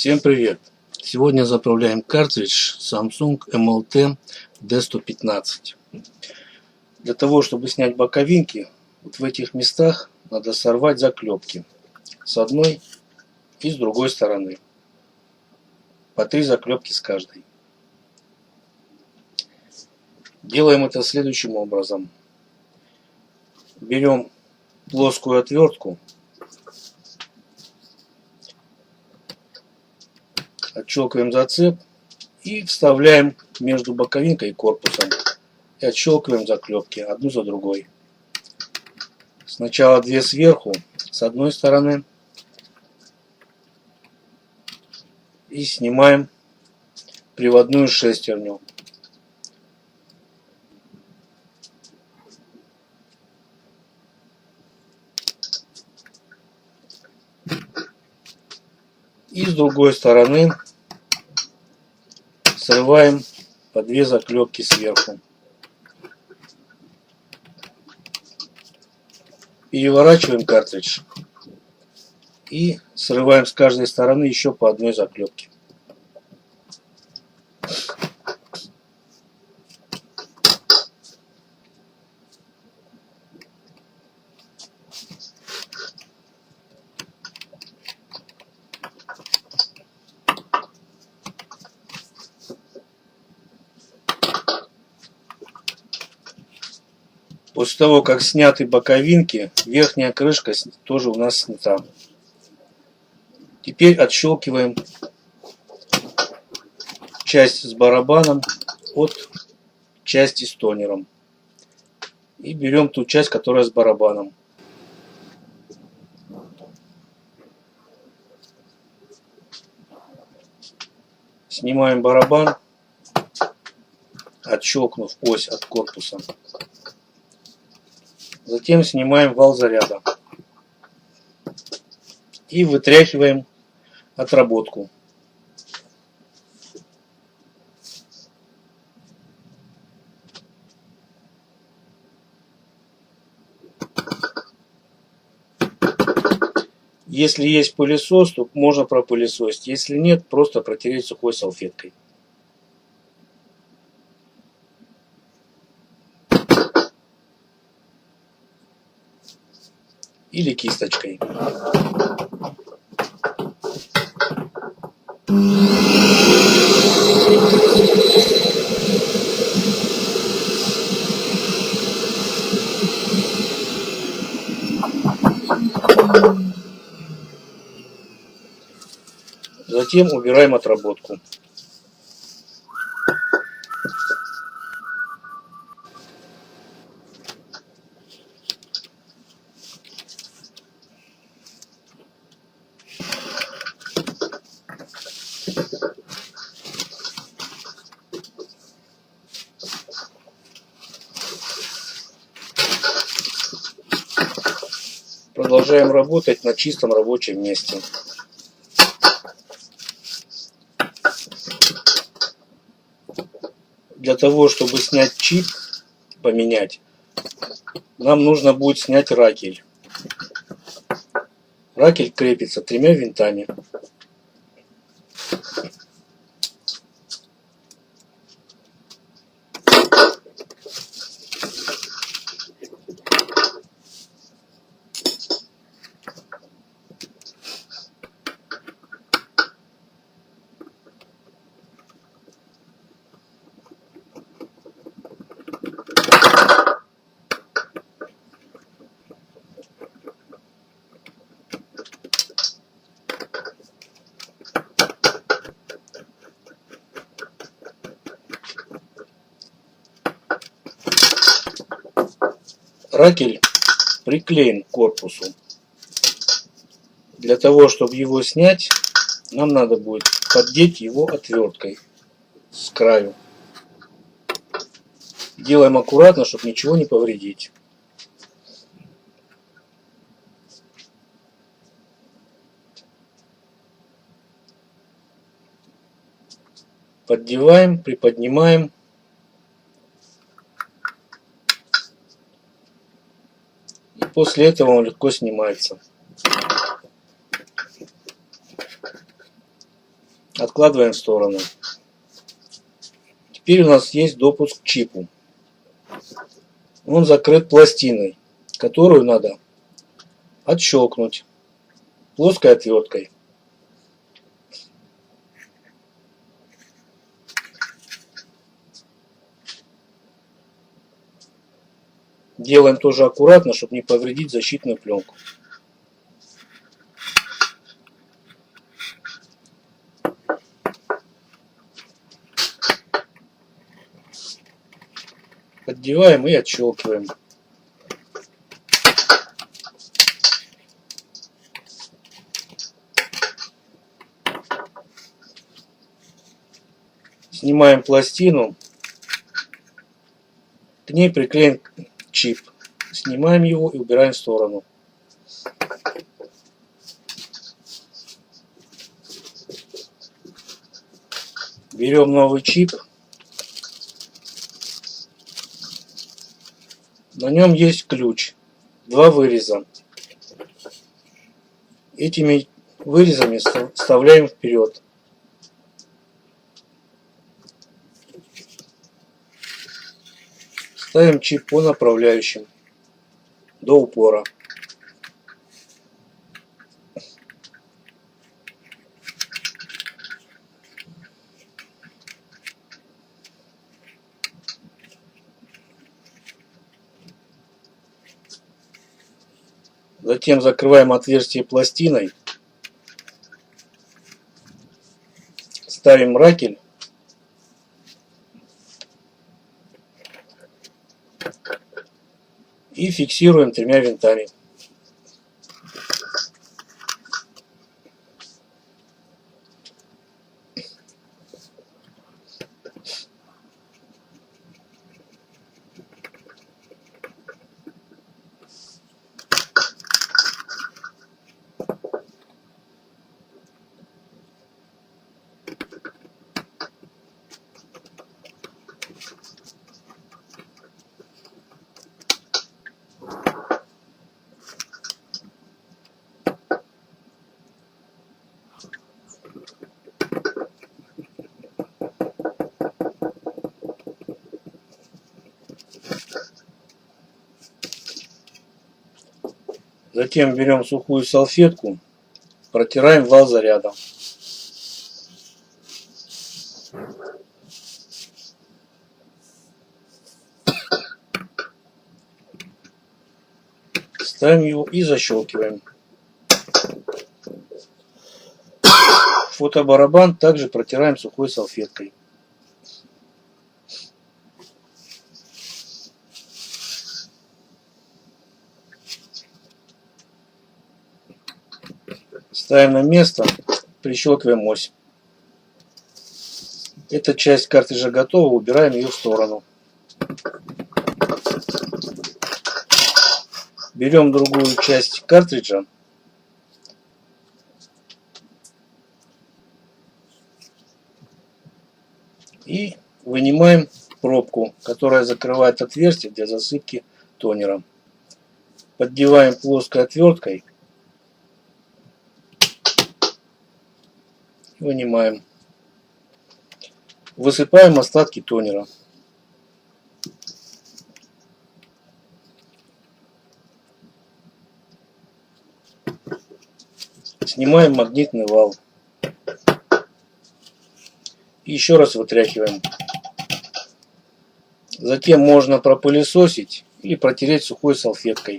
Всем привет! Сегодня заправляем картридж Samsung MLT D115. Для того, чтобы снять боковинки, вот в этих местах надо сорвать заклепки с одной и с другой стороны. По 3 заклепки с каждой. Делаем это следующим образом. Берем плоскую отвертку, отщелкиваем зацеп и вставляем между боковинкой и корпусом. И отщелкиваем заклепки одну за другой. Сначала 2 сверху с одной стороны. И снимаем приводную шестерню. И с другой стороны срываем по 2 заклепки сверху. Переворачиваем картридж и срываем с каждой стороны еще по одной заклепке. После того, как сняты боковинки, верхняя крышка тоже у нас снята. Теперь отщелкиваем часть с барабаном от части с тонером. И берем ту часть, которая с барабаном. Снимаем барабан, отщелкнув ось от корпуса. Затем снимаем вал заряда и вытряхиваем отработку. Если есть пылесос, то можно пропылесосить. Если нет, просто протереть сухой салфеткой. Или кисточкой. Затем убираем отработку. Продолжаем работать на чистом рабочем месте. Для того, чтобы снять чип, поменять, нам нужно будет снять ракель. Ракель крепится 3 винтами. Ракель приклеен к корпусу. Для того, чтобы его снять, нам надо будет поддеть его отверткой с краю. Делаем аккуратно, чтобы ничего не повредить. Поддеваем, приподнимаем. И после этого он легко снимается. откладываем в сторону. Теперь у нас есть допуск к чипу. Он закрыт пластиной, которую надо отщелкнуть плоской отверткой. Делаем тоже аккуратно, чтобы не повредить защитную пленку. Поддеваем и отщелкиваем. Снимаем пластину. К ней приклеен чип. Снимаем его и убираем в сторону. Берем новый чип. На нем есть ключ. Два выреза. Этими вырезами вставляем вперед. Ставим чип по направляющим до упора. Затем закрываем отверстие пластиной. Ставим ракель. И фиксируем 3 винтами. Затем берем сухую салфетку, протираем вал заряда. Ставим его и защелкиваем. Фотобарабан также протираем сухой салфеткой. Ставим на место, прищелкиваем ось. Эта часть картриджа готова, убираем ее в сторону. Берем другую часть картриджа. И вынимаем пробку, которая закрывает отверстие для засыпки тонера. Поддеваем плоской отверткой. Вынимаем. Высыпаем остатки тонера. Снимаем магнитный вал. И еще раз вытряхиваем. Затем можно пропылесосить или протереть сухой салфеткой.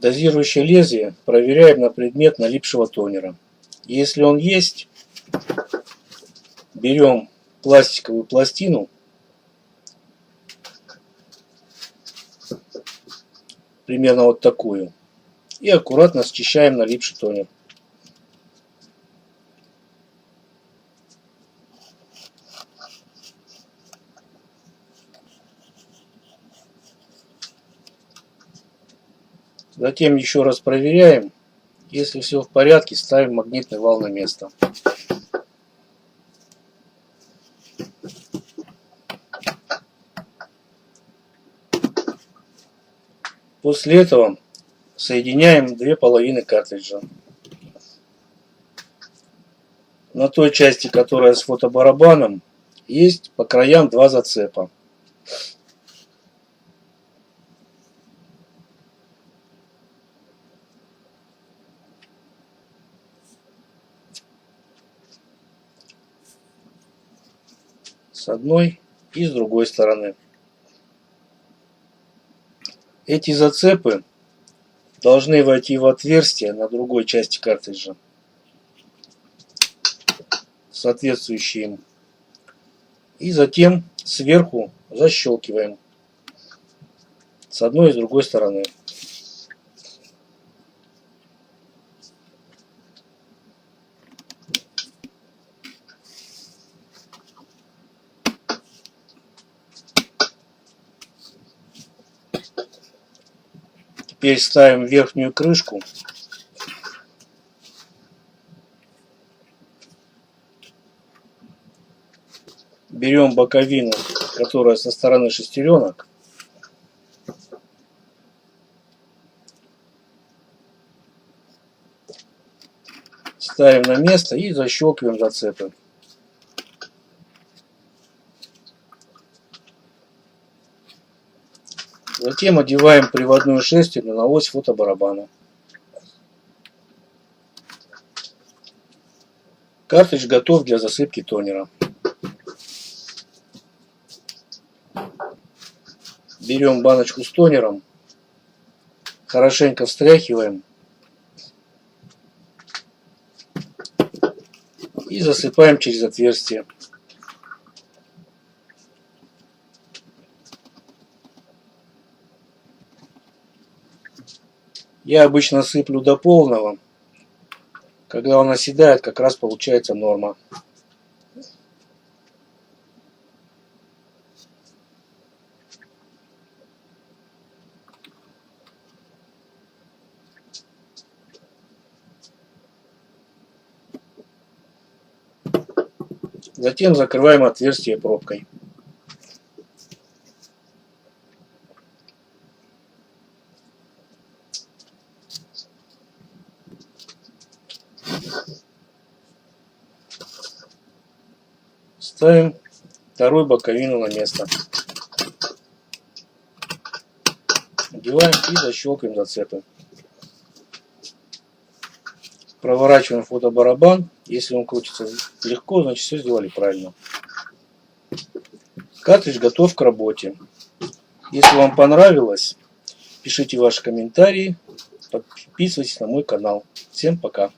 Дозирующее лезвие проверяем на предмет налипшего тонера. Если он есть, берем пластиковую пластину, примерно вот такую, и аккуратно счищаем налипший тонер. Затем еще раз проверяем. Если все в порядке, ставим магнитный вал на место. После этого соединяем две половины картриджа. На той части, которая с фотобарабаном, есть по краям два зацепа. С одной и с другой стороны. Эти зацепы должны войти в отверстие на другой части картриджа, соответствующие им. И затем сверху защелкиваем с одной и с другой стороны. Теперь ставим верхнюю крышку. Берем боковину, которая со стороны шестеренок. Ставим на место и защелкиваем зацепы. Затем одеваем приводную шестерню на ось фотобарабана. Картридж готов для засыпки тонера. Берем баночку с тонером, хорошенько встряхиваем и засыпаем через отверстие. Я обычно сыплю до полного. Когда он оседает, как раз получается норма. Затем закрываем отверстие пробкой. Ставим вторую боковину на место. Надеваем и защелкиваем зацепы. Проворачиваем фотобарабан. Если он крутится легко, значит все сделали правильно. Картридж готов к работе. Если вам понравилось, пишите ваши комментарии, подписывайтесь на мой канал. Всем пока!